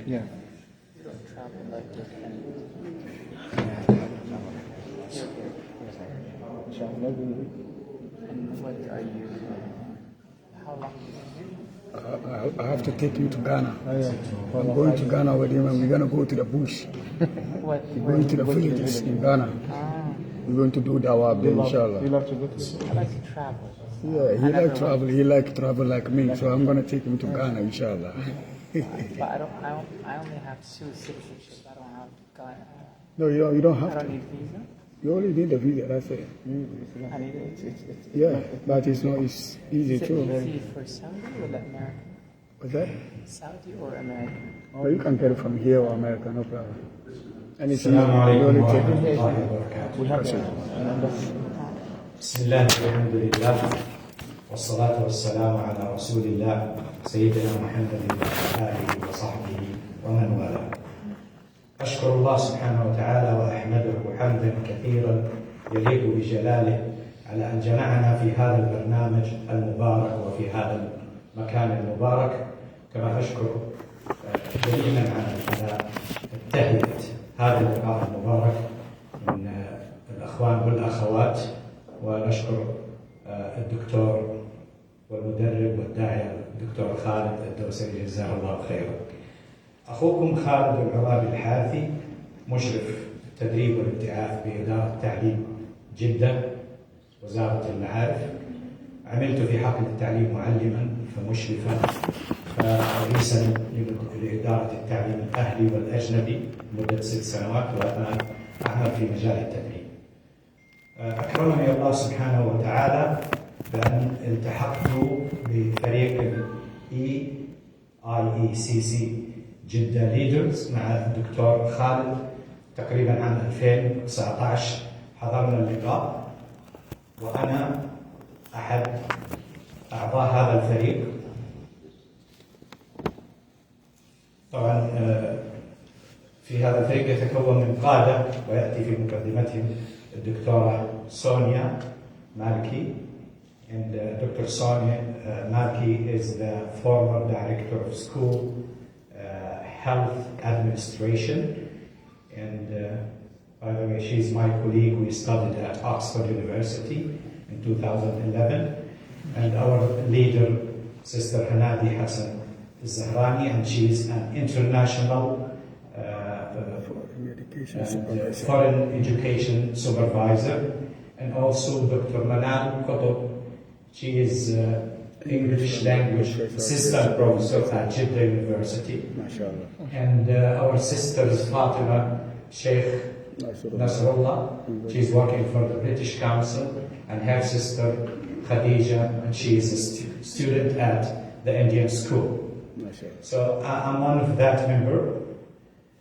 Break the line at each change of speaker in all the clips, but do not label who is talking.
Yeah.
You don't travel like with any. And what are you? How long do you
I have to take you to Ghana. I'm going to Ghana with him and we're going to go to the bush.
What?
We're going to the villages in Ghana.
Ah,
We're going to do dawah there,
You
inshallah.
love to go to
I like to travel.
Yeah, he like travel. He like travel like me. So I'm going to take him to Ghana, inshallah.
But I only have two citizenships. I don't have Ghana.
No, you don't
I
have
don't
to.
need visa.
You only need a visa, that's it.
I need it.
Yeah, but it's not it's easy
Is it
too.
easy for Saudi or America?
What's that?
Saudi or America?
Well, you can get it from here or America, no problem. And it's
السلام عليكم
only
ورحمة
take
الله وبركاته.
We have to.
بسم الله والحمد لله والصلاة والسلام على رسول الله سيدنا محمد وعلى آله وصحبه ومن والاه. أشكر الله سبحانه وتعالى وأحمده حمدا كثيرا يليق بجلاله على أن جمعنا في هذا البرنامج المبارك وفي هذا المكان المبارك. كما أشكر جميعا على تهيئة هذا اللقاء المبارك من الأخوان والأخوات، ونشكر الدكتور والمدرب والداعية الدكتور خالد الدوسري جزاه الله خيرا. أخوكم خالد العرابي الحارثي، مشرف التدريب والابتعاث بإدارة تعليم جدة وزارة المعارف. عملت في حقل التعليم معلما فمشرفا فرئيسا لإدارة التعليم الأهلي والأجنبي لمدة 6 سنوات، وأنا أعمل في مجال التدريب. أكرمني الله سبحانه وتعالى بأن التحقت بفريق EIECC جدة ليدرز مع الدكتور خالد تقريبا عام 2019. حضرنا اللقاء وأنا أحد أعضاء هذا الفريق. طبعا في هذا الفريق يتكون من قادة، ويأتي في مقدمتهم الدكتورة سونيا مالكي. And Dr. Sonia Malki is the former director of school health administration. And by the way, she's my colleague. We studied at Oxford University in 2011. And our leader, Sister Hanadi Hassan Zahrani, and she's an international foreign education supervisor. And also Dr. Manal Qutb. She is English language assistant professor at Jeddah University. And our sisters Fatima Sheikh Nasrullah, she's working for the British Council, and her sister Khadija, and she is a student at the Indian school. So I'm one of that member.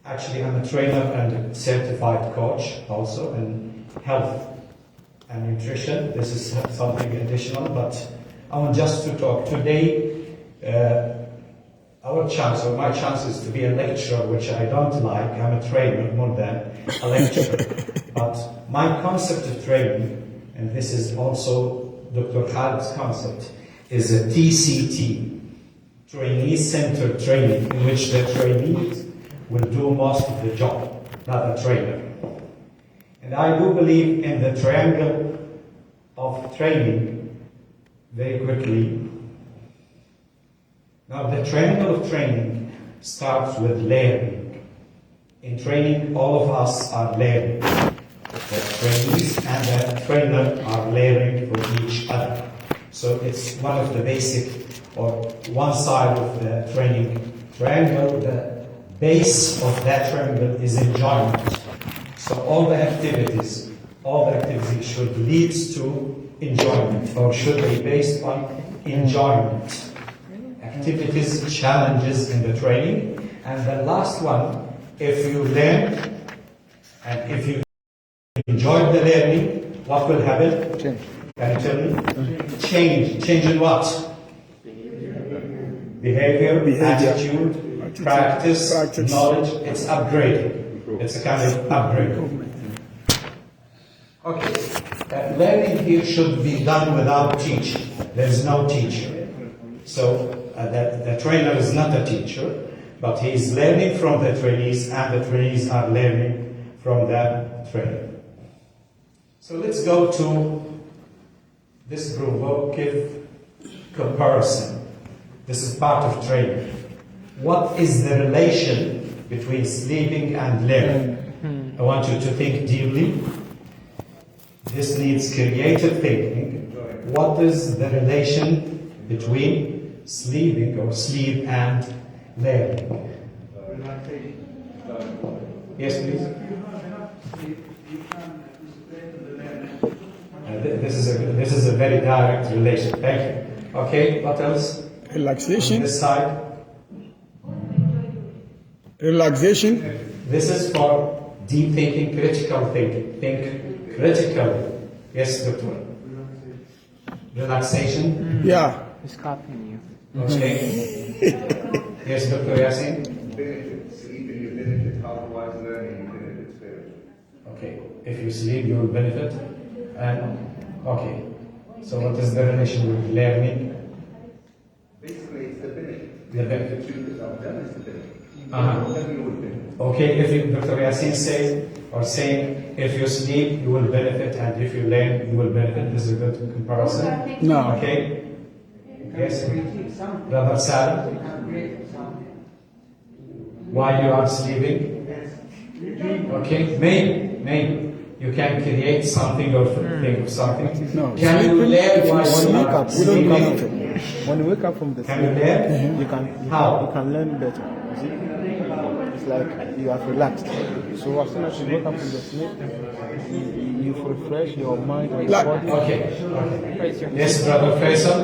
Actually, I'm a trainer and a certified coach also in health and nutrition. This is something additional, but I want just to talk today. Our chance, or my chance, is to be a lecturer, which I don't like. I'm a trainer more than a lecturer. But my concept of training, and this is also Dr. Khalid's concept, is a TCT, trainee-centered training, in which the trainees will do most of the job, not a trainer. And I do believe in the triangle of training very quickly. Now, the triangle of training starts with learning. In training, all of us are learning. The trainees and the trainer are learning from each other. So it's one of the basic, or one side of the training triangle. The base of that triangle is enjoyment. So all the activities should lead to enjoyment, or should be based on enjoyment. Activities, challenges in the training. And the last one, if you learn and if you enjoy the learning, what will happen?
Change.
Can you tell me? Change. Change in what? Behavior, attitude, practice, knowledge. It's upgrading. It's a kind of upgrade. Okay. Learning here should be done without teaching. There is no teacher. So the trainer is not a teacher, but he is learning from the trainees, and the trainees are learning from the trainer. So let's go to this provocative comparison. This is part of training. What is the relation between sleeping and learning? I want you to think deeply. This needs creative thinking. What is the relation between sleeping or sleep and learning? Yes, please. This is a very direct relation. Thank you. Okay, what else?
Relaxation.
On this side.
Relaxation.
This is for deep thinking, critical thinking. Think critically. Yes, doctor. Relaxation.
Yeah.
He's copying you.
Okay. Yes, Dr. Yasin.
Benefits, sleeping you benefit, otherwise learning you benefit spiritually.
Okay. If you sleep, you will benefit. And okay. So what is the relation with learning?
Basically, it's the benefit.
The benefit.
The truth is I've done is the benefit.
Uh-huh.
Learning will benefit.
Okay, if you, Dr. Yasin says or saying if you sleep, you will benefit, and if you learn, you will benefit. This is a good comparison.
No.
Okay. Yes. Brother Salim. While you are sleeping. Okay. Maybe you can create something or think of something.
No.
Can you learn while
When
you
you wake
are
up, you don't come
sleeping?
to. When you wake up from the
Can
sleep,
you learn?
you can
How?
you can learn better. You see? It's like you have relaxed. So as soon as you wake up from the sleep, you refresh your mind and your body.
Okay. Yes, Brother Faisal.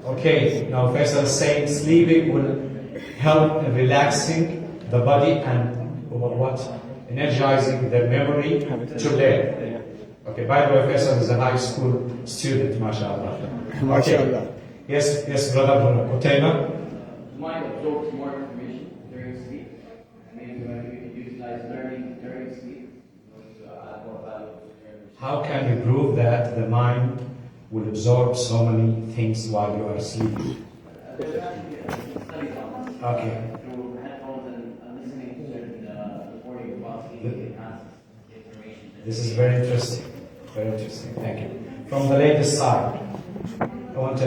Okay, now Faisal is saying sleeping will help in relaxing the body and what? Energizing the memory to learn. Okay, by the way, Faisal is a high school student, mashallah.
MashaAllah.
Yes, Brother Qutayba.
Mind absorbs more information during sleep. Maybe when we could utilize learning during sleep to add more value to learning.
How can we prove that the mind will absorb so many things while you are sleeping? Okay.
Through headphones and listening to certain recordings while sleeping enhances information.
This is very interesting. Very interesting. Thank you. From the latest side, I want a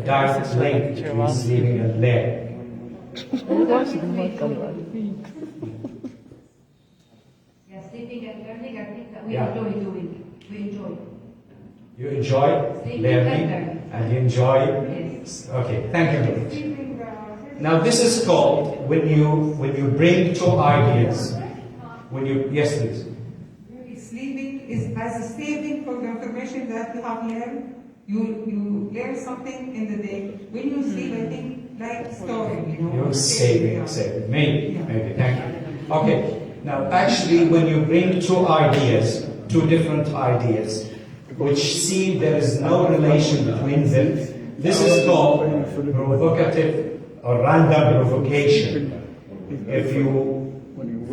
direct link between sleeping and learning.
Yeah, sleeping and learning, I think that we
Yeah.
enjoy doing. We enjoy.
You enjoy
Sleeping
learning
and learning.
and you enjoy.
Yes.
Okay. Thank you very much. Now this is called when you bring two ideas. Yes, please.
Sleeping is as a saving for the information that you have learned. You learn something in the day. When you sleep, I think like storing,
You're saving. Maybe. Thank you. Okay. Now, actually, when you bring two different ideas, which seem there is no relation between them, this is called provocative or random provocation. If you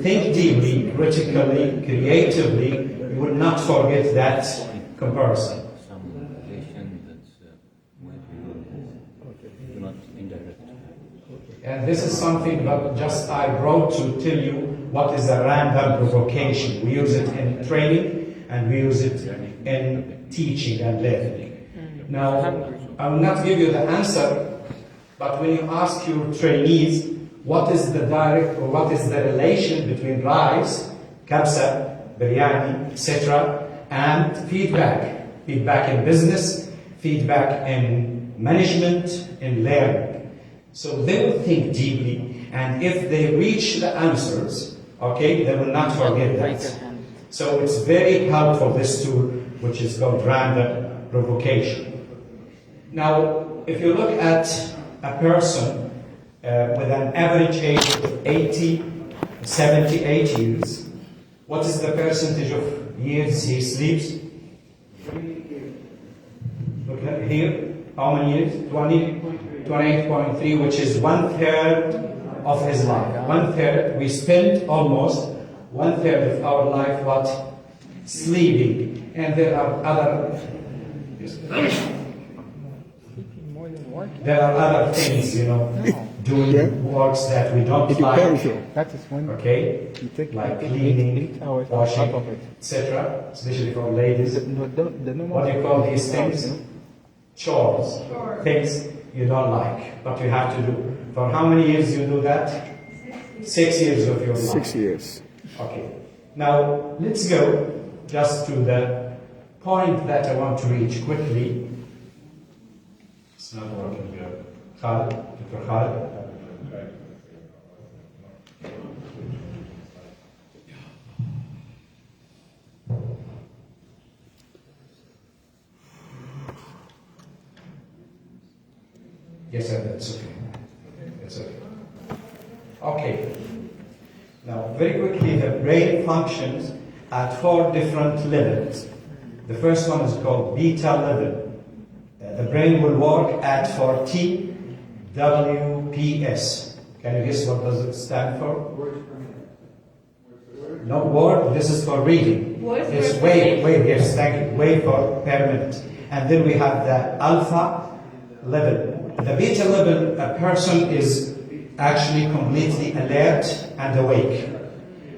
think deeply, critically, creatively, you will not forget that comparison.
Some relation that's might be not indirect.
And this is something that just I brought to tell you what is a random provocation. We use it in training and we use it in teaching and learning. Now, I will not give you the answer, but when you ask your trainees what is the direct or what is the relation between rice, kabsa, biryani, etc., and feedback in business, feedback in management, in learning. So they will think deeply, and if they reach the answers, okay, they will not forget that. So it's very helpful, this tool, which is called random provocation. Now, if you look at a person with an average age of 78 years, what is the percentage of years he sleeps? Look at here, how many years? 28.3, which is 1/3 of his life. 1/3, we spend almost 1/3 of our life sleeping. And there are other
working.
There are other things, doing
Yeah.
works that we don't
It depends,
like.
though.
That is when
Okay,
you take
like
eight
cleaning,
hours
washing,
out of it.
etc., especially for ladies.
The normal.
What do you call these things? Chores. Things you don't like, but you have to do. For how many years you do that? 6 years of your life.
6 years.
Okay. Now, let's go just to the point that I want to reach quickly. It's not working here. Khalid, Dr. Khalid. Yes, sir, that's okay. That's okay. Okay. Now, very quickly, the brain functions at 4 different levels. The first one is called beta level. The brain will work at 40 WPS. Can you guess what does it stand for? No word. This is for reading.
Words
It's
per
wave. Yes, thank you. Wave per minute. And then we have the alpha level. The beta level, a person is actually completely alert and awake.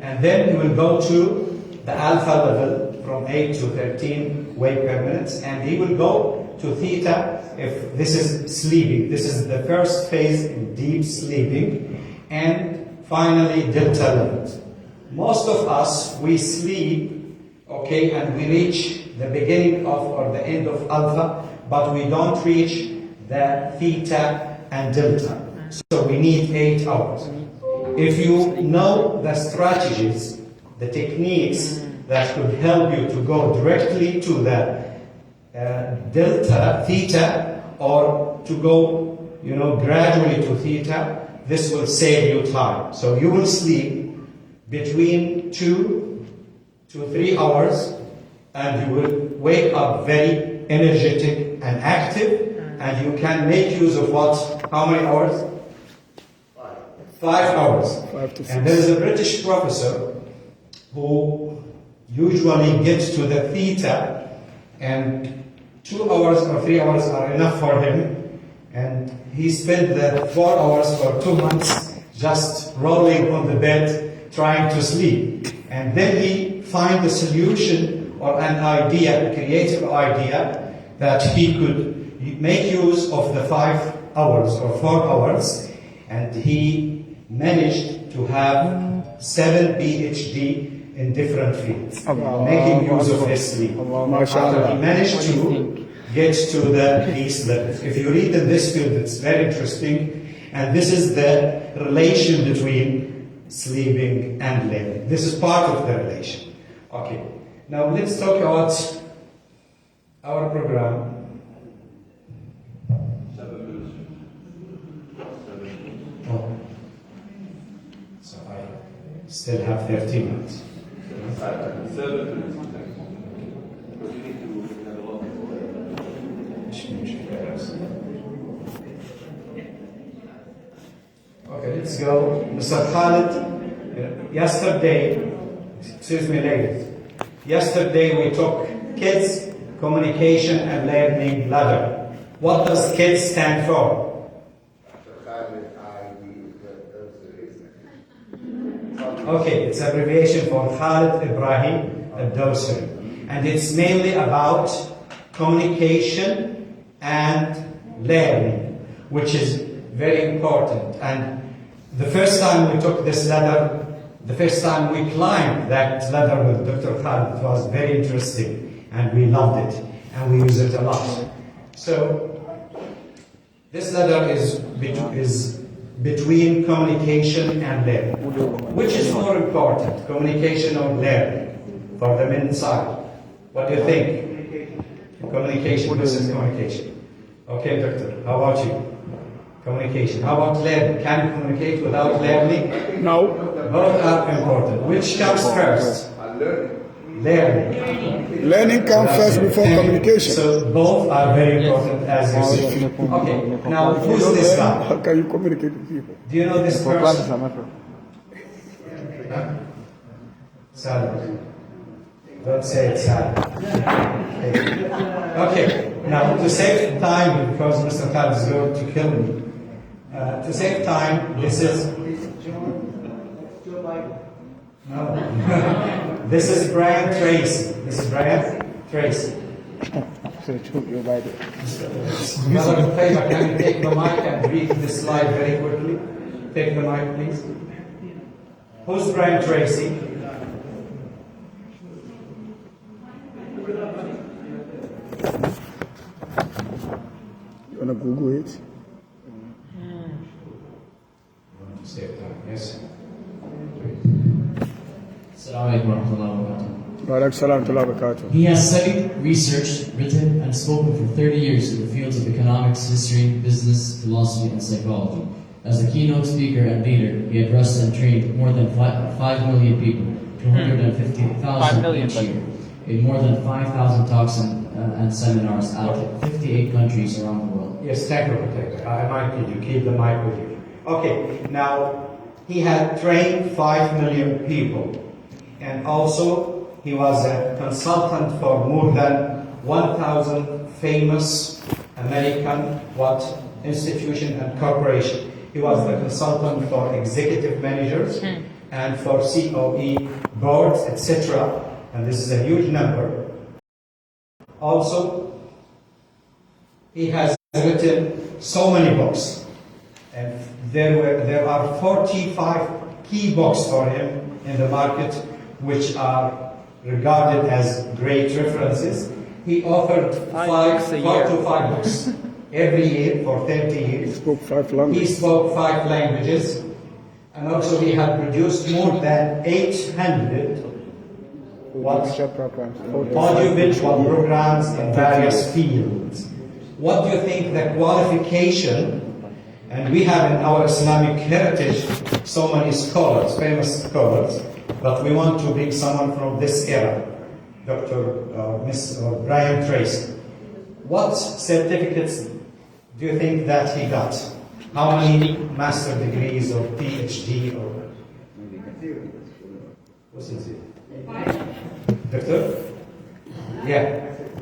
And then he will go to the alpha level from 8 to 13 wave per minute, and he will go to theta if this is sleeping. This is the first phase in deep sleeping, and finally delta levels. Most of us, we sleep, okay, and we reach the beginning of or the end of alpha, but we don't reach the theta and delta. So we need 8 hours. If you know the strategies, the techniques that could help you to go directly to the delta, theta, or to go, gradually to theta, this will save you time. So you will sleep between 2 to 3 hours, and you will wake up very energetic and active, and you can make use of what? How many hours? 5 hours.
5 to 6.
And there is a British professor who usually gets to the theta, and 2 hours or 3 hours are enough for him, and he spent the 4 hours for 2 months just rolling on the bed trying to sleep. And then he find a solution or an idea, a creative idea, that he could make use of the 5 hours or 4 hours, and he managed to have 7 PhD in different fields, making use of his sleep. After he managed to get to the peace level. If you read in this field, it's very interesting, and this is the relation between sleeping and learning. This is part of the relation. Okay, now let's talk about our program. Oh. So I still have 13 minutes. Okay, let's go. Mr. Khalid, ladies. Yesterday we took Kids Communication and Learning Ladder. What does KIDS stand for? Okay, it's abbreviation for Khalid Ibrahim al-Dawsari. And it's mainly about communication and learning, which is very important. And the first time we took this ladder, the first time we climbed that ladder with Dr. Khalid, it was very interesting, and we loved it, and we use it a lot. So, this ladder is between communication and learning. Which is more important, communication or learning, for the men's side? What do you think? Communication versus communication. Okay, doctor, how about you? Communication. How about learning? Can you communicate without learning?
No.
Both are important. Which comes first? Learning.
Learning comes first before communication.
So both are very important, as you see. Okay, now who's this guy?
How can you communicate with people?
Do you know this person? Salah. Don't say it's sad. Okay, now to save time, because Mr. Khalid is going to kill me, to save time, this is... No. This is Brian Tracy. This is Brian Tracy.
So Joe Biden.
Mr. Favor, can you take the mic and read this slide very quickly? Take the mic, please. Who's Brian Tracy?
You wanna Google it?
Save time, yes.
Assalamu alaikum warahmatullahi wabarakatuh.
Wa alaikum salam wa rahmatullahi wa barakatuh.
He has studied, researched, written, and spoken for 30 years in the fields of economics, history, business, philosophy, and psychology. As a keynote speaker and leader, he addressed and trained more than 5 million people, 250,000
5 million,
each year, in more than 5,000 talks and seminars out of 58 countries around the world.
Yes, thank you, Protector. I might need you. Keep the mic with you. Okay, now he had trained 5 million people, and also he was a consultant for more than 1,000 famous American institution and corporation. He was the consultant for executive managers and for COE boards, etc. And this is a huge number. Also, he has written so many books, and there are 45 key books for him in the market, which are regarded as great references. He authored 4 to 5 books every year for 30 years.
He spoke 5
He
languages.
spoke 5 languages, and also he had produced more than 800 audiovisual programs in various fields. What do you think the qualification, and we have in our Islamic heritage so many scholars, famous scholars, but we want to bring someone from this era, Mr. Brian Tracy. What certificates do you think that he got? How many master degrees or PhD or... What's it? Doctor? Yeah.